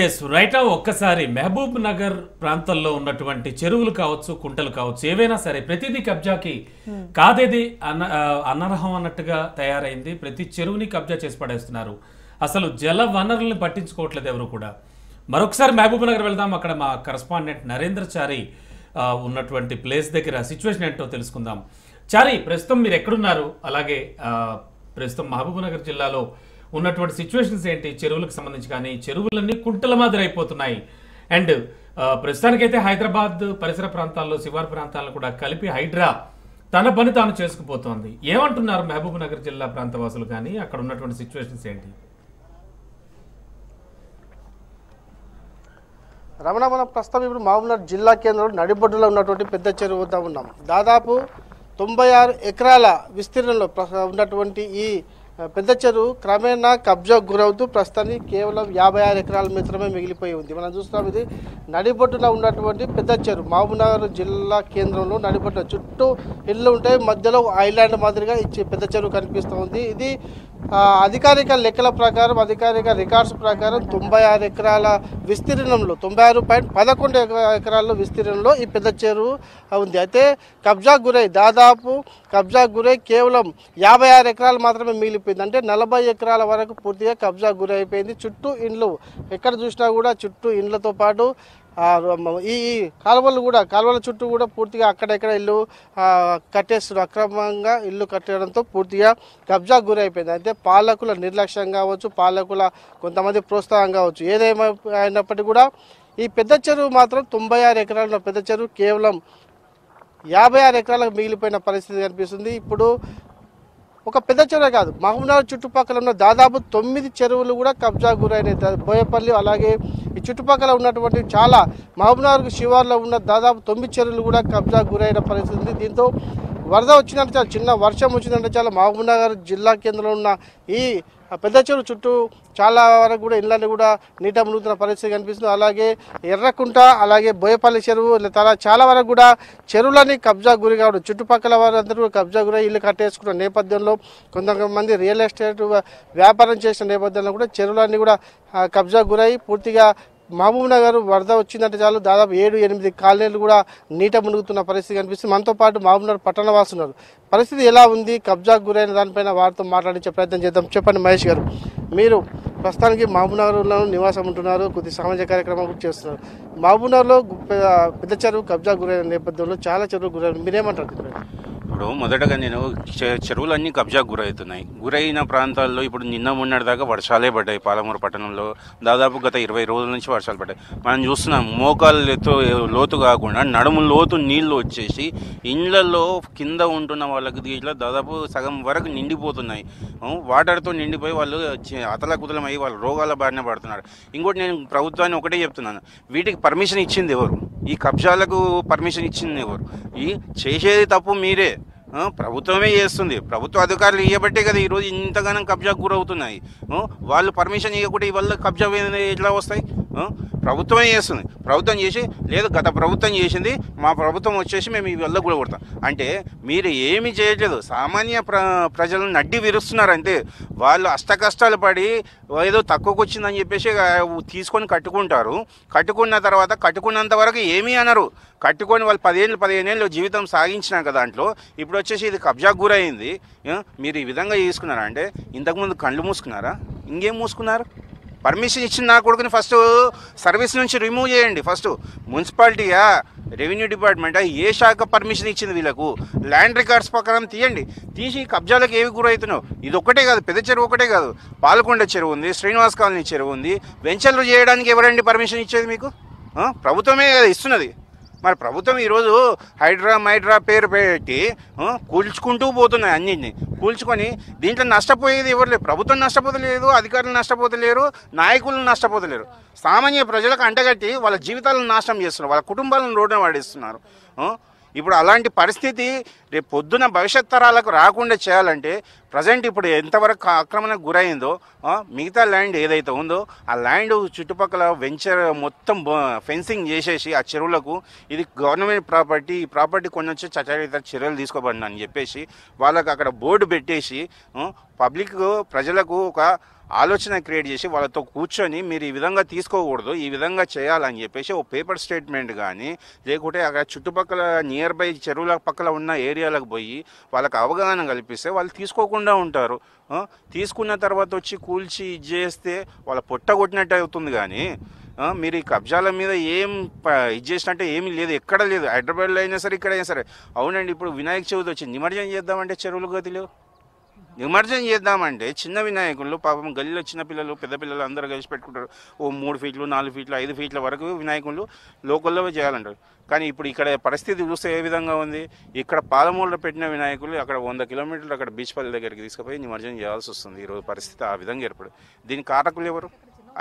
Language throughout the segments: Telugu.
Yes right. ఒక్కసారి మహబూబ్ నగర్ ప్రాంతంలో ఉన్నటువంటి చెరువులు కావచ్చు, కుంటలు కావచ్చు, ఏవైనా సరే ప్రతిదీ కబ్జాకి కాదేది అనర్హం అన్నట్టుగా తయారైంది. ప్రతి చెరువుని కబ్జా చేసి పడేస్తున్నారు. అసలు జల వనరుల్ని పట్టించుకోవట్లేదు ఎవరు కూడా. మరొకసారి మహబూబ్ నగర్ వెళ్దాం. అక్కడ మా కరస్పాండెంట్ నరేంద్ర చారి ఉన్నటువంటి ప్లేస్ దగ్గర సిచ్యువేషన్ ఏంటో తెలుసుకుందాం. చారి, ప్రస్తుతం మీరు ఎక్కడున్నారు? అలాగే ప్రస్తుతం మహబూబ్ నగర్ జిల్లాలో ఉన్నటువంటి సిచ్యువేషన్స్ ఏంటి? చెరువులకు సంబంధించి కానీ చెరువులన్నీ కుంటల మాదిరి అయిపోతున్నాయి. అండ్ ప్రస్తుతానికైతే హైదరాబాద్ పరిసర ప్రాంతాల్లో, శివారు ప్రాంతాలను కూడా కలిపి హైడ్రా తన పని తాను చేసుకుపోతోంది. ఏమంటున్నారు మహబూబ్ నగర్ జిల్లా ప్రాంతవాసులు కానీ అక్కడ ఉన్నటువంటి సిచ్యువేషన్స్ ఏంటి? రమణ, మనం ప్రస్తుతం ఇప్పుడు మహబూబ్నగర్ జిల్లా కేంద్రంలో నడిబొడ్డులో ఉన్నటువంటి పెద్ద చెరువు వద్ద ఉన్నాం. దాదాపు 96 ఎకరాల విస్తీర్ణంలో ఉన్నటువంటి ఈ పెద్ద చెరువు క్రమేణా కబ్జాకు గురవుతూ ప్రస్తుతానికి కేవలం 56 ఎకరాల మాత్రమే మిగిలిపోయి ఉంది. మనం చూస్తున్నాం, ఇది నడిబొడ్డున ఉన్నటువంటి పెద్ద చెరువు. మహబూబ్నగర్ జిల్లా కేంద్రంలో నడిబొడ్డు చుట్టూ ఇళ్ళు ఉంటాయి, మధ్యలో ఐలాండ్ మాదిరిగా ఈ పెద్ద చెరువు కనిపిస్తూ ఉంది. ఇది అధికారిక లెక్కల ప్రకారం, అధికారిక రికార్డ్స్ ప్రకారం 96 ఎకరాల విస్తీర్ణంలో, 96.11 ఎకరాల విస్తీర్ణంలో ఈ పెద్ద చెరువు ఉంది. అయితే కబ్జాకు గురై, దాదాపు కబ్జాకు గురై కేవలం 56 ఎకరాలు మాత్రమే మిగిలిపోయింది. అంటే 40 ఎకరాల వరకు పూర్తిగా కబ్జాకు గురి అయిపోయింది. చుట్టూ ఇండ్లు, ఎక్కడ చూసినా కూడా చుట్టూ ఇండ్లతో పాటు ఈ కాలువలు కూడా, కాలువల చుట్టూ కూడా పూర్తిగా అక్కడెక్కడ ఇల్లు కట్టేస్తున్నారు. అక్రమంగా ఇల్లు కట్టడంతో పూర్తిగా కబ్జా గురి అయిపోయింది. అయితే పాలకుల నిర్లక్ష్యం కావచ్చు, పాలకుల కొంతమంది ప్రోత్సాహం కావచ్చు, ఏదేమైనప్పటికీ కూడా ఈ పెద్ద చెరువు మాత్రం 96 ఎకరాల పెద్ద చెరువు కేవలం 56 ఎకరాలకు మిగిలిపోయిన పరిస్థితి కనిపిస్తుంది. ఇప్పుడు ఒక పెద్ద చెరువు కాదు, మహబూబ్నగర్ చుట్టుపక్కల ఉన్న దాదాపు 9 చెరువులు కూడా కబ్జా గురైనాయి. బోయపల్లి, అలాగే ఈ చుట్టుపక్కల ఉన్నటువంటి చాలా మహబూబ్నగర్ శివార్లో ఉన్న దాదాపు 9 చెరువులు కూడా కబ్జా గురైన పరిస్థితి ఉంది. దీంతో వరద వచ్చిందంటే చాలా, చిన్న వర్షం వచ్చిందంటే చాలా మహబూబ్నగర్ జిల్లా కేంద్రంలో ఉన్న ఈ పెద్ద చెరువు చుట్టూ చాలా వరకు కూడా ఇళ్ళని కూడా నీట మునుగుతున్న పరిస్థితి కనిపిస్తుంది. అలాగే ఎర్రకుంట, అలాగే బోయపల్లి చెరువు, చాలా వరకు కూడా చెరువులని కబ్జా గురి కావడం, చుట్టుపక్కల వారందరూ కబ్జా గురై ఇల్లు కట్టేసుకున్న నేపథ్యంలో, కొంతమంది రియల్ ఎస్టేట్ వ్యాపారం చేసిన నేపథ్యంలో కూడా చెరువులన్నీ కూడా కబ్జా గురై పూర్తిగా మహబూబ్ నగర్ వరద వచ్చిందంటే చాలు దాదాపు 7-8 కాలనీలు కూడా నీట మునుగుతున్న పరిస్థితి కనిపిస్తుంది. మనతో పాటు మహబూబ్ నగర్ పట్టణవాసులు ఉన్నారు. పరిస్థితి ఎలా ఉంది, కబ్జాకు గురైన దానిపైన వారితో మాట్లాడించే ప్రయత్నం చేద్దాం. చెప్పండి మహేష్ గారు, మీరు ప్రస్తుతానికి మహబూబ్ నగర్లో నివాసం ఉంటున్నారు, కొద్ది సామాజిక కార్యక్రమాలు కూడా చేస్తున్నారు. మహబూబ్ నగర్లో పెద్ద చెరువు కబ్జా గురైన నేపథ్యంలో చాలా చెరువు గురైన, మీరేమంటారు? ఇప్పుడు మొదటగా నేను చెరువులన్నీ కబ్జాకు గురవుతున్నాయి. గురైన ప్రాంతాల్లో ఇప్పుడు నిన్న మొన్నటి దాకా వర్షాలే పడ్డాయి. పాలమూరు పట్టణంలో దాదాపు గత 20 రోజుల నుంచి వర్షాలు పడ్డాయి. మనం చూస్తున్నాం, మోకాలు లోతు కాకుండా నడుము లోతు నీళ్లు వచ్చేసి ఇండ్లలో కింద ఉంటున్న వాళ్ళకి ఇట్లా దాదాపు సగం వరకు నిండిపోతున్నాయి. వాటర్తో నిండిపోయి వాళ్ళు అతలకుతలమై వాళ్ళు రోగాల బారిన పడుతున్నారు. ఇంకోటి, నేను ప్రభుత్వాన్ని ఒకటే చెప్తున్నాను, వీటికి పర్మిషన్ ఇచ్చింది ఎవరు? ఈ కబ్జాలకు పర్మిషన్ ఇచ్చింది ఎవరు? ఈ చేసేది తప్పు మీరే, ప్రభుత్వమే చేస్తుంది. ప్రభుత్వ అధికారులు ఇవ్వబట్టే కదా ఈరోజు ఇంతగానం కబ్జాకు గురవుతున్నాయి. వాళ్ళు పర్మిషన్ ఇవ్వకుండా ఇవల్ల కబ్జా ఎట్లా వస్తాయి? ప్రభుత్వమే చేస్తుంది. ప్రభుత్వం చేసి, లేదు గత ప్రభుత్వం చేసింది, మా ప్రభుత్వం వచ్చేసి మేము ఇవల్ల కూడా కొడతాం అంటే మీరు ఏమి చేయట్లేదు. సామాన్య ప్రజలను నడ్డి విరుస్తున్నారు అంతే. వాళ్ళు అష్టకష్టాలు పడి ఏదో తక్కువకు వచ్చిందని చెప్పేసి తీసుకొని కట్టుకుంటారు. కట్టుకున్న తర్వాత కట్టుకున్నంత వరకు ఏమీ అనరు. కట్టుకొని వాళ్ళు 10-15 ఏళ్ళు జీవితం సాగించినాక దాంట్లో ఇప్పుడు వచ్చేసి ఇది కబ్జాకు గురైంది. మీరు ఈ విధంగా తీసుకున్నారా? అంటే ఇంతకుముందు కళ్ళు మూసుకున్నారా? ఇంకేం మూసుకున్నారు? పర్మిషన్ ఇచ్చిన నా కొడుకుని ఫస్ట్ సర్వీస్ నుంచి రిమూవ్ చేయండి. ఫస్ట్ మున్సిపాలిటీయా, రెవెన్యూ డిపార్ట్మెంటా, ఏ శాఖ పర్మిషన్ ఇచ్చింది వీళ్ళకు? ల్యాండ్ రికార్డ్స్ ప్రకారం తీయండి. తీసి కబ్జాలకు ఏవి గురవుతున్నావు? ఇది ఒక్కటే కాదు, పెద్ద చెరువు ఒకటే కాదు, పాలకొండ చెరువు ఉంది, శ్రీనివాస్ కాలనీ చెరువు ఉంది. వెంచర్లు చేయడానికి ఎవరండి పర్మిషన్ ఇచ్చేది మీకు? ప్రభుత్వమే కదా ఇస్తున్నది. మరి ప్రభుత్వం ఈరోజు హైడ్రా పేరు పెట్టి కూల్చుకుంటూ పోతున్నాయి. అన్నింటినీ కూల్చుకొని దీంట్లో నష్టపోయేది ఎవరు లేరు. ప్రభుత్వం నష్టపోతలేదు, అధికారులు నష్టపోతలేరు, నాయకులు నష్టపోతలేరు. సామాన్య ప్రజలకు అంటగట్టి వాళ్ళ జీవితాలను నాశనం చేస్తున్నారు, వాళ్ళ కుటుంబాలను రోడ్డున పడేస్తున్నారు. ఇప్పుడు అలాంటి పరిస్థితి రేపు పొద్దున భవిష్యత్ తరాలకు రాకుండా చేయాలంటే ప్రజెంట్ ఇప్పుడు ఎంతవరకు ఆక్రమణకు గురైందో మిగతా ల్యాండ్ ఏదైతే ఉందో ఆ ల్యాండ్ చుట్టుపక్కల వెంచర్ మొత్తం ఫెన్సింగ్ చేసేసి ఆ చెరువులకు ఇది గవర్నమెంట్ ప్రాపర్టీ, ఈ ప్రాపర్టీ కొన్ని వచ్చి చట్టరీత చర్యలు తీసుకోబడిన అని చెప్పేసి వాళ్ళకు అక్కడ బోర్డు పెట్టేసి పబ్లిక్ ప్రజలకు ఒక ఆలోచన క్రియేట్ చేసి వాళ్ళతో కూర్చొని మీరు ఈ విధంగా తీసుకోకూడదు, ఈ విధంగా చేయాలని చెప్పేసి ఓ పేపర్ స్టేట్మెంట్ కానీ లేకుంటే అక్కడ చుట్టుపక్కల నియర్ బై చెరువుల పక్కల ఉన్న ఏరియాలకు పోయి వాళ్ళకి అవగాహన కల్పిస్తే వాళ్ళు తీసుకోకుండా ఉంటారు. తీసుకున్న తర్వాత వచ్చి కూల్చి ఇది చేస్తే వాళ్ళ పొట్ట కొట్టినట్టు అవుతుంది. కానీ మీరు ఈ కబ్జాల మీద ఏం ఇది చేసినట్టే ఏమీ లేదు, ఎక్కడ లేదు. హైదరాబాద్లో అయినా సరే, ఇక్కడైనా సరే. అవునండి, ఇప్పుడు వినాయక చవితి వచ్చింది, నిమజ్జనం చేద్దామంటే చెరువులు గదిలో నిమజ్జనం చేద్దామంటే చిన్న వినాయకులు పాపం గల్లీలో చిన్న పిల్లలు పెద్ద పిల్లలు అందరూ కలిసి పెట్టుకుంటారు. ఓ 3 ఫీట్లు 4 ఫీట్లు 5 ఫీట్ల వరకు వినాయకులు లోకల్లో చేయాలంటారు. కానీ ఇప్పుడు ఇక్కడ పరిస్థితి చూస్తే ఏ విధంగా ఉంది, ఇక్కడ పాలమూరులో పెట్టిన వినాయకులు అక్కడ 100 కిలోమీటర్లు అక్కడ బీచ్పల్లి దగ్గరికి తీసుకుపోయి నిమజ్జనం చేయాల్సి వస్తుంది. ఈరోజు పరిస్థితి ఆ విధంగా ఏర్పడు. దీనికి కారకులు ఎవరు?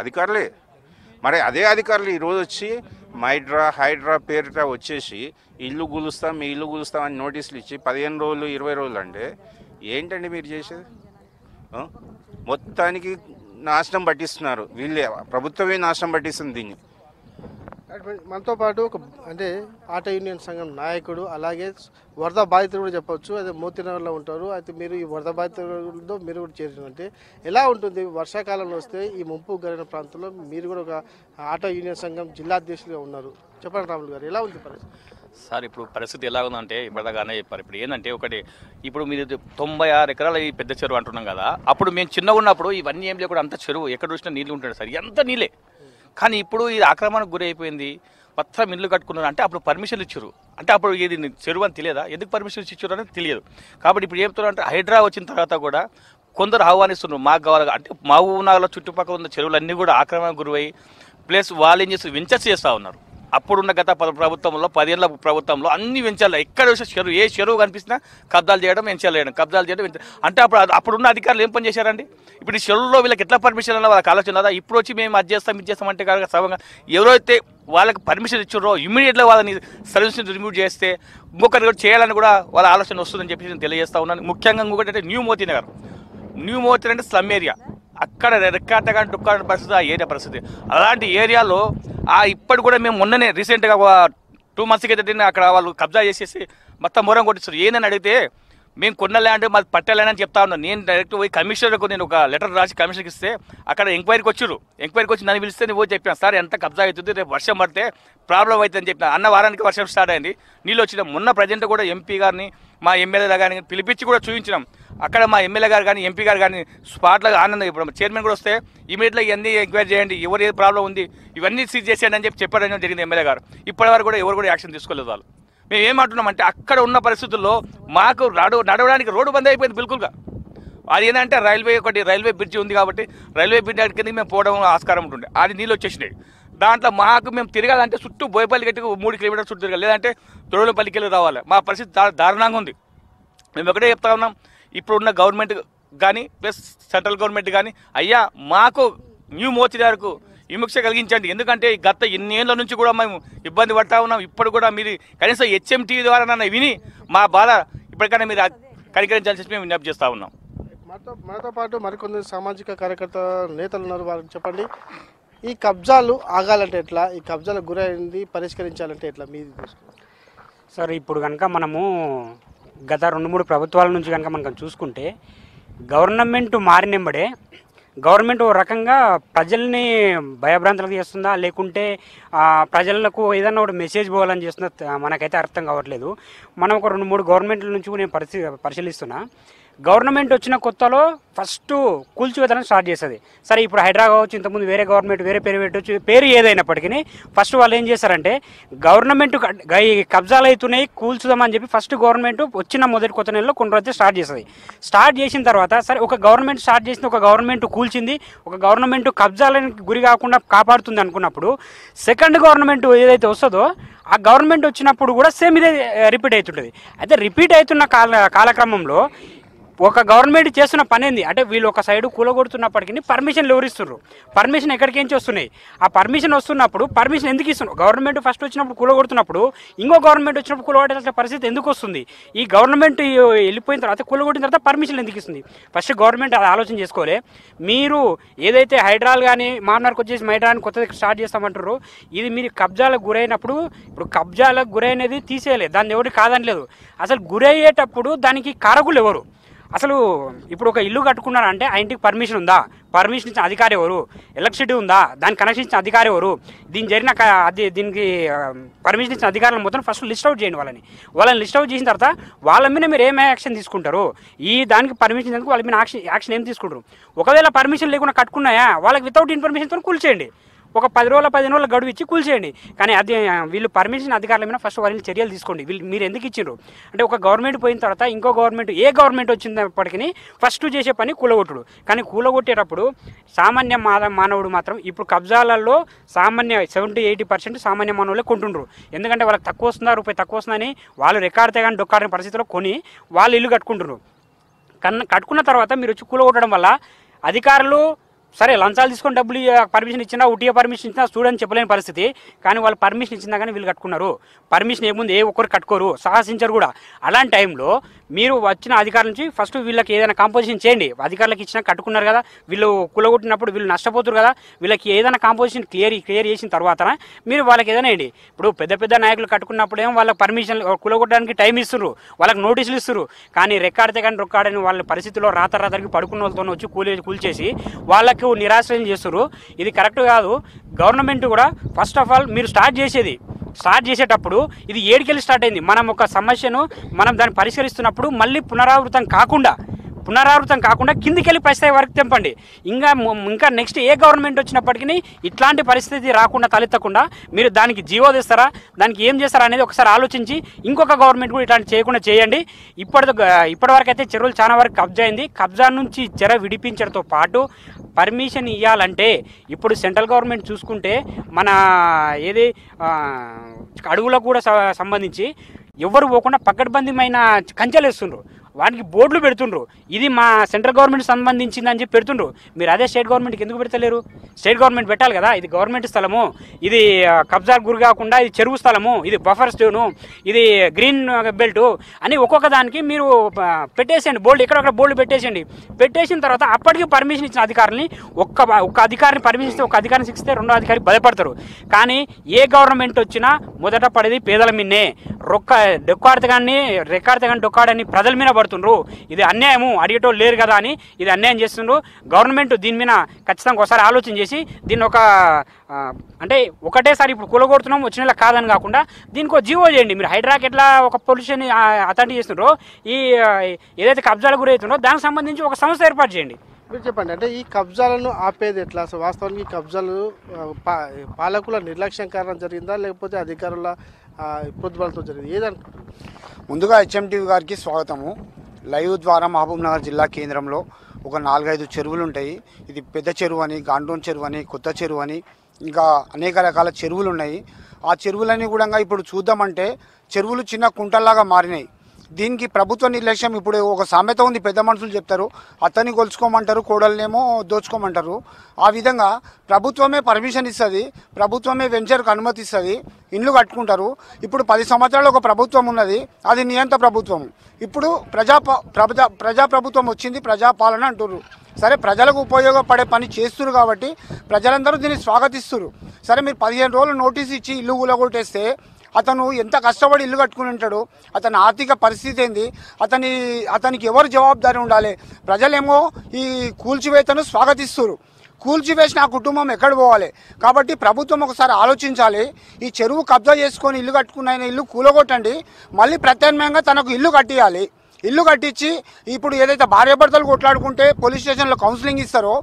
అధికారులే. మరి అదే అధికారులు ఈరోజు వచ్చి హైడ్రా పేరిట వచ్చేసి ఇల్లు గులుస్తాం, మీ ఇల్లు గులుస్తాం అని నోటీసులు ఇచ్చి 15 రోజులు 20 రోజులు అంటే ఏంటండి మీరు చేసేది? మొత్తానికి నాశనం పట్టిస్తున్నారు వీళ్ళే, ప్రభుత్వమే నాశనం పట్టిస్తుంది దీన్ని. మనతో పాటు అంటే ఆటో యూనియన్ సంఘం నాయకుడు, అలాగే వరద బాధితులు కూడా చెప్పొచ్చు, అదే మోతీనగర్లో ఉంటారు. అయితే మీరు ఈ వరద బాధితులతో మీరు కూడా చేరినట్టే ఎలా ఉంటుంది? వర్షాకాలంలో వస్తే ఈ ముంపు గురైన ప్రాంతంలో మీరు కూడా ఒక ఆటో యూనియన్ సంఘం జిల్లా అధ్యక్షులుగా ఉన్నారు. చెప్పండి రాములు గారు, ఎలా ఉంది పరిస్థితి? సార్, ఇప్పుడు పరిస్థితి ఎలా ఉందంటే ఇప్పటిదాకానే చెప్పారు. ఇప్పుడు ఏంటంటే ఇప్పుడు మీరు 96 ఎకరాల ఈ పెద్ద చెరువు అంటున్నాం కదా. అప్పుడు మేము చిన్నగా ఉన్నప్పుడు ఇవన్నీ ఏం లేకుండా అంత చెరువు ఎక్కడ చూసినా నీళ్ళు ఉంటాడు సార్, ఎంత నీళ్ళే. కానీ ఇప్పుడు ఇది ఆక్రమణకు గురి అయిపోయింది, మొత్తం ఇల్లు కట్టుకున్నారు. అంటే అప్పుడు పర్మిషన్లు ఇచ్చారు, అంటే అప్పుడు ఇది చెరువు అని తెలియదా? ఎందుకు పర్మిషన్స్ ఇచ్చారు అనేది తెలియదు. కాబట్టి ఇప్పుడు ఏం అంటే హైడ్రా వచ్చిన తర్వాత కూడా కొందరు ఆహ్వానిస్తున్నారు మాకు కావాలి అంటే. మా ఊనాల చుట్టుపక్కల ఉన్న చెరువులన్నీ కూడా ఆక్రమణకు గురై ప్లస్ వాళ్ళు ఏం చేస్తారు, వెంచర్స్ చేస్తూ ఉన్నారు. అప్పుడున్న గత ప్రభుత్వంలో 10 ఏళ్ళ ప్రభుత్వంలో అన్ని వెంచాలి, ఎక్కడ చెరువు ఏ చెరువు కనిపిస్తున్నా కబ్జాలు చేయడం, వెంచాలు చేయడం, కబ్జాలు చేయడం. అంటే అప్పుడున్న అధికారులు ఏం పని చేశారండి? ఇప్పుడు ఈ చెరువులో వీళ్ళకి ఎట్లా పర్మిషన్ అన్న వాళ్ళకి ఆలోచన కదా. ఇప్పుడు వచ్చి మేము అది చేస్తాం ఇది చేస్తాం అంటే కాదు. సభంగా ఎవరైతే వాళ్ళకి పర్మిషన్ ఇచ్చారో ఇమీడియట్గా వాళ్ళని సర్వీస్ రిమూవ్ చేస్తే ఇంకొకరు కూడా చేయాలని కూడా వాళ్ళ ఆలోచన వస్తుందని చెప్పి నేను తెలియజేస్తా ఉన్నాను. ముఖ్యంగా ఇంకొకటి అంటే న్యూ మోతీ అంటే స్లమ్ ఏరియా, అక్కడ రెక్కాటగా డుక్కాడ పరిస్థితి, ఆ ఏరియా పరిస్థితి. అలాంటి ఏరియాలో ఇప్పటి కూడా మేము మొన్ననే రీసెంట్గా 2 months క్రితం అక్కడ వాళ్ళు కబ్జా చేసేసి మొత్తం మొరం కొట్టిస్తారు. ఏందని అడిగితే మేము కొన్న ల్యాండ్ మాది పట్టే ల్యాండ్ అని చెప్తా ఉన్నాను. నేను డైరెక్ట్ పోయి కమిషనర్కు నేను ఒక లెటర్ రాసి కమిషనర్కి ఇస్తే అక్కడ ఎంక్వైరీకి వచ్చి నన్ను పిలిస్తే నువ్వు చెప్పాను సార్ ఎంత కబ్జా అవుతుంది, రేపు వర్షం పడితే ప్రాబ్లం అవుతుందని చెప్పిన. అన్న వారానికి వర్షం స్టార్ట్ అయింది, నీళ్ళు వచ్చినాం. మొన్న ప్రజెంట్ కూడా ఎంపీ గారిని మా ఎమ్మెల్యే కానీ పిలిపించి కూడా చూపించినాం. అక్కడ మా ఎమ్మెల్యే గారు కానీ ఎంపీ గారు కానీ స్పాట్లో ఆనందం. ఇప్పుడు చైర్మన్ కూడా వస్తే ఇమీడియట్గా ఇవన్నీ ఎంక్వైరీ చేయండి, ఎవరు ఏ ప్రాబ్లం ఉంది ఇవన్నీ సీజ్ చేసేయండి అని చెప్పడం జరిగింది ఎమ్మెల్యే గారు. ఇప్పటివరకు కూడా ఎవరు కూడా యాక్షన్ తీసుకోలేదు వాళ్ళు. మేము ఏమంటున్నామంటే అక్కడ ఉన్న పరిస్థితుల్లో మాకు నడవడానికి రోడ్డు బంద్ అయిపోయింది బిల్కుల్గా. అది ఏంటంటే రైల్వే బ్రిడ్జి ఉంది కాబట్టి రైల్వే బ్రిడ్జ్ కింద మేము పోవడం ఆస్కారం ఉంటుండే, అది నీళ్ళు వచ్చేసినాయి. దాంట్లో మాకు మేము తిరగాలంటే చుట్టూ బోయపల్లి గట్టికి 3 కిలోమీటర్స్ చుట్టూ తిరగాలి, లేదంటే తొడలపల్లికి వెళ్ళి రావాలి. మా పరిస్థితి దారుణంగా ఉంది. మేము ఒకటే చెప్తా ఉన్నాం, ఇప్పుడున్న గవర్నమెంట్ కానీ ప్లస్ సెంట్రల్ గవర్నమెంట్ కానీ అయ్యా మాకు న్యూ మోతీ గారికి విముక్ష కలిగించండి. ఎందుకంటే గత ఎన్నేళ్ల నుంచి కూడా మేము ఇబ్బంది పడతా ఉన్నాం. ఇప్పుడు కూడా మీరు కనీసం HMT ద్వారా నన్ను విని మా బాధ ఇప్పటికైనా మీరు కనికరించాల్సి మేము విజ్ఞప్తి చేస్తూ ఉన్నాం. మనతో పాటు మరికొందరు సామాజిక కార్యకర్త నేతలు ఉన్నారు, వారికి చెప్పండి. ఈ కబ్జాలు ఆగాలంటే ఎట్లా, ఈ కబ్జాలకు గురైంది పరిష్కరించాలంటే ఎట్లా మీది సార్? ఇప్పుడు కనుక మనము గత 2-3 ప్రభుత్వాల నుంచి కనుక మనం చూసుకుంటే గవర్నమెంట్ మారినెంబడే గవర్నమెంట్ ఓ రకంగా ప్రజల్ని భయభ్రాంతులకు చేస్తుందా, లేకుంటే ప్రజలకు ఏదన్నా ఒక మెసేజ్ పోవాలని చేస్తుందా మనకైతే అర్థం కావట్లేదు. మనం ఒక 2-3 గవర్నమెంట్ల నుంచి నేను పరిశీలిస్తున్నా. గవర్నమెంట్ వచ్చిన కొత్తలో ఫస్ట్ కూల్చివేతలను స్టార్ట్ చేస్తుంది. సరే, ఇప్పుడు హైడ్రా కావచ్చు, ఇంతకుముందు వేరే గవర్నమెంట్ వేరే పేరు ఏదైనప్పటికీ ఫస్ట్ వాళ్ళు ఏం చేస్తారంటే గవర్నమెంట్ కబ్జాలు అవుతున్నాయి కూల్చుదామని చెప్పి ఫస్ట్ గవర్నమెంట్ వచ్చిన మొదటి కొత్త నెలలో కొన్ని రోజులు స్టార్ట్ చేస్తుంది. స్టార్ట్ చేసిన తర్వాత సరే ఒక గవర్నమెంట్ స్టార్ట్ చేసింది, ఒక గవర్నమెంట్ కూల్చింది, ఒక గవర్నమెంట్ కబ్జాలకు గురి కాకుండా కాపాడుతుంది అనుకున్నప్పుడు సెకండ్ గవర్నమెంట్ ఏదైతే వస్తుందో ఆ గవర్నమెంట్ వచ్చినప్పుడు కూడా సేమ్ ఇదే రిపీట్ అవుతుంటుంది. అయితే రిపీట్ అవుతున్న కాలక్రమంలో ఒక గవర్నమెంట్ చేస్తున్న పని ఏంది అంటే వీళ్ళు ఒక సైడు కూలగొడుతున్నప్పటికీ పర్మిషన్లు ఎవరు ఇస్తున్నారు? పర్మిషన్ ఎక్కడికి నుంచి వస్తున్నాయి? ఆ పర్మిషన్ వస్తున్నప్పుడు పర్మిషన్ ఎందుకు ఇస్తున్నారు? గవర్నమెంట్ ఫస్ట్ వచ్చినప్పుడు కూలగొడుతున్నప్పుడు ఇంకో గవర్నమెంట్ వచ్చినప్పుడు కూలగొట్టాల్సిన పరిస్థితి ఎందుకు వస్తుంది? ఈ గవర్నమెంట్ వెళ్ళిపోయిన తర్వాత కూలగొట్టిన తర్వాత పర్మిషన్ ఎందుకు ఇస్తుంది? ఫస్ట్ గవర్నమెంట్ అది ఆలోచన చేసుకోవాలి. మీరు ఏదైతే హైడ్రాల్ కానీ మామూలుకు వచ్చేసి హైడ్రాని కొత్తది స్టార్ట్ చేస్తామంటారు, ఇది మీరు కబ్జాలకు గురైనప్పుడు ఇప్పుడు కబ్జాలకు గురైనది తీసేయలేదు, దాన్ని ఎవరు కాదనలేదు. అసలు గురయ్యేటప్పుడు దానికి కారకులు ఎవరు? అసలు ఇప్పుడు ఒక ఇల్లు కట్టుకున్నారంటే ఆ ఇంటికి పర్మిషన్ ఉందా, పర్మిషన్ ఇచ్చిన అధికారి ఎవరు, ఎలక్ట్రిసిటీ ఉందా, దానికి కనెక్షన్ ఇచ్చిన అధికారి ఎవరు, దీనికి పర్మిషన్ ఇచ్చిన అధికారులను మొత్తం ఫస్ట్ లిస్ట్ అవుట్ చేయండి. వాళ్ళని లిస్ట్ అవుట్ చేసిన తర్వాత వాళ్ళ మీద మీరు ఏం యాక్షన్ తీసుకుంటారు, ఈ దానికి పర్మిషన్ ఇచ్చేందుకు వాళ్ళ మీద యాక్షన్ ఏం తీసుకుంటారు. ఒకవేళ పర్మిషన్ లేకుండా కట్టుకున్నాయా వాళ్ళకి వితౌట్ ఇన్ఫర్మేషన్తో కూల్చేయండి, ఒక 10 రోజుల 15 రోజుల గడువు ఇచ్చి కూల్చేయండి. కానీ అది వీళ్ళు పర్మిషన్ అధికారుల మీద ఫస్ట్ వాళ్ళని చర్యలు తీసుకోండి. మీరు ఎందుకు ఇచ్చిండ్రు అంటే ఒక గవర్నమెంట్ పోయిన తర్వాత ఇంకో గవర్నమెంట్ ఏ గవర్నమెంట్ వచ్చినప్పటికీ ఫస్ట్ చేసే పని కూలగొట్టుడు. కానీ కూలగొట్టేటప్పుడు సామాన్య మానవుడు మాత్రం ఇప్పుడు కబ్జాలలో 70-80% సామాన్య మానవులే కొంటుండ్రు. ఎందుకంటే వాళ్ళకి తక్కువ వస్తుందా, రూపాయి తక్కువ వస్తుందని వాళ్ళు రెక్కాడితే కానీ డొక్కాడిన పరిస్థితిలో కొని వాళ్ళు ఇల్లు కట్టుకుంటున్నారు. కట్టుకున్న తర్వాత మీరు వచ్చి కూలగొట్టడం వల్ల అధికారులు సరే లంచాలు తీసుకొని డబ్బులు పర్మిషన్ ఇచ్చినా, ఉట్టిగా పర్మిషన్ ఇచ్చినా స్టూడెంట్ చెప్పలేని పరిస్థితి. కానీ వాళ్ళు పర్మిషన్ ఇచ్చినా కానీ వీళ్ళు కట్టుకున్నారు. పర్మిషన్ ఏముంది ఏ ఒక్కరు కట్టుకోరు, సాహసించరు కూడా. అలాంటి టైంలో మీరు వచ్చిన అధికారుల నుంచి ఫస్ట్ వీళ్ళకి ఏదైనా కాంపోజిషన్ చేయండి. అధికారులకు ఇచ్చినా కట్టుకున్నారు కదా, వీళ్ళు కూలగొట్టినప్పుడు వీళ్ళు నష్టపోతారు కదా, వీళ్ళకి ఏదైనా కాంపోజిషన్ క్లియర్ చేసిన తర్వాత మీరు వాళ్ళకి ఏదైనా వేయండి. ఇప్పుడు పెద్ద నాయకులు కట్టుకున్నప్పుడేమో వాళ్ళకి పర్మిషన్ కూలగొట్టడానికి టైం ఇస్తున్నారు, వాళ్ళకి నోటీసులు ఇస్తున్నారు. కానీ రెక్కాడితే కానీ రొక్కాడని వాళ్ళ పరిస్థితిలో రాత్రికి పడుకున్న వాళ్ళతో వచ్చి కూల్చేసి వాళ్ళకి నిరాశ్రయం చేస్తారు. ఇది కరెక్ట్ కాదు. గవర్నమెంట్ కూడా ఫస్ట్ ఆఫ్ ఆల్ మీరు స్టార్ట్ చేసేటప్పుడు ఇది ఏడికెళ్ళి స్టార్ట్ అయింది. మనం ఒక సమస్యను దాన్ని పరిష్కరిస్తున్నప్పుడు మళ్ళీ పునరావృతం కాకుండా కిందికెళ్ళి పైస్థాయి వరకు తెంపండి. ఇంకా నెక్స్ట్ ఏ గవర్నమెంట్ వచ్చినప్పటికీ ఇట్లాంటి పరిస్థితి రాకుండా తలెత్తకుండా మీరు దానికి జీవో తెస్తారా, దానికి ఏం చేస్తారా అనేది ఒకసారి ఆలోచించి ఇంకొక గవర్నమెంట్ కూడా ఇట్లాంటి చేయకుండా చేయండి. ఇప్పటివరకు అయితే చెరువులు చాలా వరకు కబ్జా అయింది. కబ్జా నుంచి చెర విడిపించడంతో పాటు పర్మిషన్ ఇవ్వాలంటే ఇప్పుడు సెంట్రల్ గవర్నమెంట్ చూసుకుంటే మన అడవులకు కూడా సంబంధించి ఎవరు పోకుండా పకడ్బందీమైన కంచెలు వేస్తుండ్రు, వాటికి బోర్డులు పెడుతుండ్రు. ఇది మా సెంట్రల్ గవర్నమెంట్ సంబంధించిందని చెప్పి పెడుతుండ్రు. మీరు అదే స్టేట్ గవర్నమెంట్కి ఎందుకు పెడతలేరు? స్టేట్ గవర్నమెంట్ పెట్టాలి కదా. ఇది గవర్నమెంట్ స్థలము, ఇది కబ్జాకు గురి కాకుండా ఇది చెరువు స్థలము, ఇది బఫర్ స్టోను, ఇది గ్రీన్ బెల్ట్ అని ఒక్కొక్క దానికి మీరు పెట్టేసేయండి బోర్డు, ఎక్కడొక్కడ బోర్డు పెట్టేసిన తర్వాత అప్పటికి పర్మిషన్ ఇచ్చిన అధికారులని ఒక్క అధికారిని పర్మిషన్ ఇస్తే ఒక అధికారిని ఇస్తే రెండో అధికారి భయపడతారు. కానీ ఏ గవర్నమెంట్ వచ్చినా మొదట పడేది పేదల మిన్నే. రెక్కాడితే కానీ డొక్కాడని ప్రజల మీద పడుతుండ్రు. ఇది అన్యాయము, అడిగేటోళ్ళు లేరు కదా అని ఇది అన్యాయం చేస్తుండ్రు. గవర్నమెంట్ దీని మీద ఖచ్చితంగా ఒకసారి ఆలోచన చేసి దీన్ని అంటే ఒకటేసారి ఇప్పుడు కూలగొడుతున్నాం వచ్చిన నెల కాదని కాకుండా దీనికి ఒక జీవో చేయండి. మీరు హైడ్రాకి ఎట్లా ఒక పొల్యూషన్ అథారిటీ చేస్తుండ్రో ఏదైతే కబ్జాల గురవుతుందో దానికి సంబంధించి ఒక సంస్థ ఏర్పాటు చేయండి. మీరు చెప్పండి, అంటే ఈ కబ్జాలను ఆపేది ఎట్లా? అసలు వాస్తవానికి ఈ కబ్జాలు పాలకుల నిర్లక్ష్యం కారణం జరిగిందా లేకపోతే అధికారుల ప్రతిభలతో జరిగింది ఏదనుకుంటారు? ముందుగా HMTV గారికి స్వాగతము. లైవ్ ద్వారా మహబూబ్నగర్ జిల్లా కేంద్రంలో ఒక 4-5 చెరువులు ఉంటాయి. ఇది పెద్ద చెరువు అని, గాండోన్ చెరువు అని, కొత్త చెరువు అని, ఇంకా అనేక రకాల చెరువులు ఉన్నాయి. ఆ చెరువులన్నీ కూడా ఇప్పుడు చూద్దామంటే చెరువులు చిన్న కుంటల్లాగా మారినాయి. దీనికి ప్రభుత్వ నిర్లక్ష్యం. ఇప్పుడు ఒక సామెత ఉంది, పెద్ద మనుషులు చెప్తారు, అతన్ని కొలుచుకోమంటారు, కోడలనేమో దోచుకోమంటారు. ఆ విధంగా ప్రభుత్వమే పర్మిషన్ ఇస్తుంది, ప్రభుత్వమే వెంచర్కు అనుమతి ఇస్తుంది, ఇండ్లు కట్టుకుంటారు. ఇప్పుడు 10 సంవత్సరాలు ఒక ప్రభుత్వం ఉన్నది, అది నియంత్ర ప్రభుత్వం. ఇప్పుడు ప్రజాప్రభుత్వం వచ్చింది, ప్రజాపాలన అంటున్నారు. సరే ప్రజలకు ఉపయోగపడే పని చేస్తున్నారు కాబట్టి ప్రజలందరూ దీన్ని స్వాగతిస్తున్నారు. సరే మీరు 15 రోజులు నోటీస్ ఇచ్చి ఇల్లు కూలగొట్టేస్తే అతను ఎంత కష్టపడి ఇల్లు కట్టుకుని ఉంటాడు, అతని ఆర్థిక పరిస్థితి ఏంది, అతనికి ఎవరు జవాబుదారీ ఉండాలి? ప్రజలేమో ఈ కూల్చివేతను స్వాగతిస్తున్నారు. కూల్చివేసిన ఆ కుటుంబం ఎక్కడ పోవాలి? కాబట్టి ప్రభుత్వం ఒకసారి ఆలోచించాలి. ఈ చెరువు కబ్జా చేసుకొని ఇల్లు కట్టుకున్న ఇల్లు కూలగొట్టండి, మళ్ళీ ప్రత్యామ్నాయంగా తనకు ఇల్లు కట్టియాలి. ఇల్లు కట్టించి ఇప్పుడు ఏదైతే భార్యాభర్తలు కొట్లాడుకుంటే పోలీస్ స్టేషన్లో కౌన్సిలింగ్ ఇస్తారో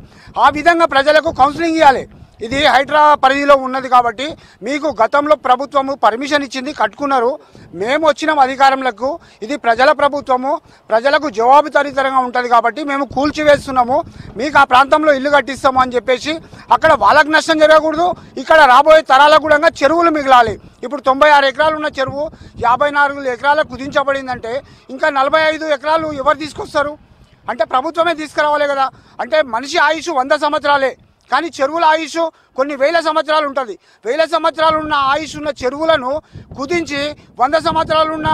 ఆ విధంగా ప్రజలకు కౌన్సిలింగ్ ఇవ్వాలి. ఇది హైడ్రా పరిధిలో ఉన్నది కాబట్టి మీకు గతంలో ప్రభుత్వము పర్మిషన్ ఇచ్చింది, కట్టుకున్నారు. మేము వచ్చిన అధికారంలో ఇది ప్రజల ప్రభుత్వము, ప్రజలకు జవాబుదారీతరంగా ఉంటుంది కాబట్టి మేము కూల్చివేస్తున్నాము, మీకు ఆ ప్రాంతంలో ఇల్లు కట్టిస్తాము అని చెప్పేసి అక్కడ వాళ్ళకు నష్టం జరగకూడదు, ఇక్కడ రాబోయే తరాలకు కూడా చెరువులు మిగలాలి. ఇప్పుడు 96 ఎకరాలు ఉన్న చెరువు 54 ఎకరాలకు కుదించబడిందంటే ఇంకా 45 ఎకరాలు ఎవరు తీసుకొస్తారు? అంటే ప్రభుత్వమే తీసుకురావాలి కదా. అంటే మనిషి ఆయుష్ 100 సంవత్సరాలే, కానీ చెరువుల ఆయుష్ కొన్ని వేల సంవత్సరాలు ఉంటుంది. 1000 సంవత్సరాలు ఉన్న ఆయుష్ ఉన్న చెరువులను కుదించి 100 సంవత్సరాలు ఉన్న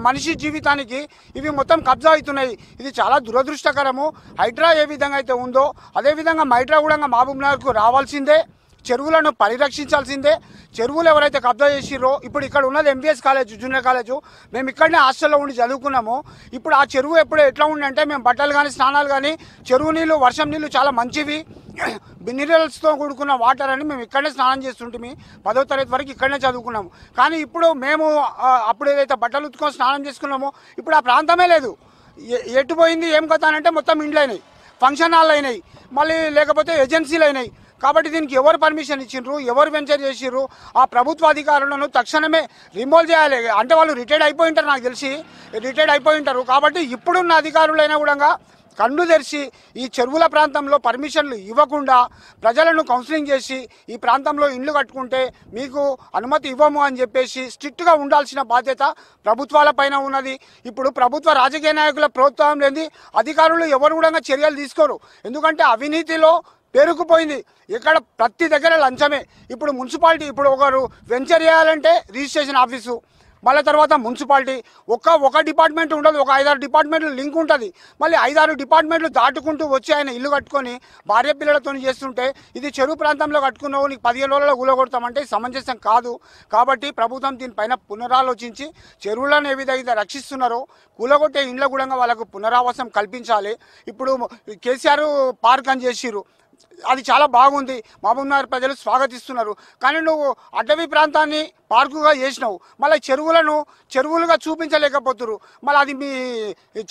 మనిషి జీవితానికి ఇవి మొత్తం కబ్జా అవుతున్నాయి. ఇది చాలా దురదృష్టకరము. హైడ్రా ఏ విధంగా అయితే ఉందో అదేవిధంగా మైడ్రా కూడా మహబూబ్నగర్కు రావాల్సిందే. చెరువులను పరిరక్షించాల్సిందే. చెరువులు ఎవరైతే కబ్జా చేసిరో, ఇప్పుడు ఇక్కడ ఉన్నది ఎంబీఎస్ కాలేజ్, జూనియర్ కాలేజు, మేము ఇక్కడనే హాస్టల్లో ఉండి చదువుకున్నాము. ఇప్పుడు ఆ చెరువు ఎట్లా ఉండంటే, మేము బట్టలు కానీ స్నానాలు కానీ, చెరువు నీళ్ళు వర్షం నీళ్ళు చాలా మంచివి, మినరల్స్తో కూడుకున్న వాటర్ అని మేము ఇక్కడనే స్నానం చేస్తుంటే 10వ తరగతి వరకు ఇక్కడనే చదువుకున్నాము. కానీ ఇప్పుడు మేము అప్పుడు ఏదైతే బట్టలు ఉతుకొని స్నానం చేసుకున్నామో ఇప్పుడు ఆ ప్రాంతమే లేదు. ఎటు పోయింది ఏం కథ అంటే మొత్తం ఇండ్లు అయినాయి, ఫంక్షన్ హాల్ అయినాయి, మళ్ళీ లేకపోతే ఏజెన్సీలు అయినాయి. కాబట్టి దీనికి ఎవరు పర్మిషన్ ఇచ్చిండ్రు, ఎవరు వెంచర్ చేసిర్రు? ఆ ప్రభుత్వ అధికారులను తక్షణమే రిమూవ్ చేయాలి. అంటే వాళ్ళు రిటైర్డ్ అయిపోయి ఉంటారు, నాకు తెలిసి రిటైర్డ్ అయిపోయి ఉంటారు. కాబట్టి ఇప్పుడున్న అధికారులైనా కూడా కన్ను తెరిచి ఈ చెరువుల ప్రాంతంలో పర్మిషన్లు ఇవ్వకుండా ప్రజలను కౌన్సిలింగ్ చేసి ఈ ప్రాంతంలో ఇండ్లు కట్టుకుంటే మీకు అనుమతి ఇవ్వము అని చెప్పేసి స్ట్రిక్ట్గా ఉండాల్సిన బాధ్యత ప్రభుత్వాలపైన ఉన్నది. ఇప్పుడు ప్రభుత్వ రాజకీయ నాయకుల ప్రోత్సాహం లేని అధికారులు ఎవరు కూడా చర్యలు తీసుకోరు. ఎందుకంటే అవినీతిలో పేరుకుపోయింది. ఇక్కడ ప్రతి దగ్గర లంచమే. ఇప్పుడు మున్సిపాలిటీ, ఇప్పుడు ఒకరు వెంచర్ చేయాలంటే రిజిస్ట్రేషన్ ఆఫీసు, మళ్ళీ తర్వాత మున్సిపాలిటీ, ఒక డిపార్ట్మెంట్ ఉండదు, ఒక 5-6 డిపార్ట్మెంట్లు లింక్ ఉంటుంది. మళ్ళీ 5-6 డిపార్ట్మెంట్లు దాటుకుంటూ వచ్చి ఆయన ఇల్లు కట్టుకొని భార్య పిల్లలతో చేస్తుంటే, ఇది చెరువు ప్రాంతంలో కట్టుకున్నావు నీకు 15 రోజుల్లో కూలగొడతామంటే సమంజసం కాదు. కాబట్టి ప్రభుత్వం దీనిపైన పునరాలోచించి చెరువులను ఏ విధంగా రక్షిస్తున్నారో కూలగొట్టే ఇండ్ల కూడా వాళ్ళకు పునరావాసం కల్పించాలి. ఇప్పుడు కేసీఆర్ పార్క్ అని చేసిర్రు, అది చాలా బాగుంది, మహబూబ్నగర్ ప్రజలు స్వాగతిస్తున్నారు. కానీ నువ్వు అటవీ ప్రాంతాన్ని పార్కుగా చేసినావు, మళ్ళీ చెరువులుగా చూపించలేకపోతున్నారు. మళ్ళీ అది మీ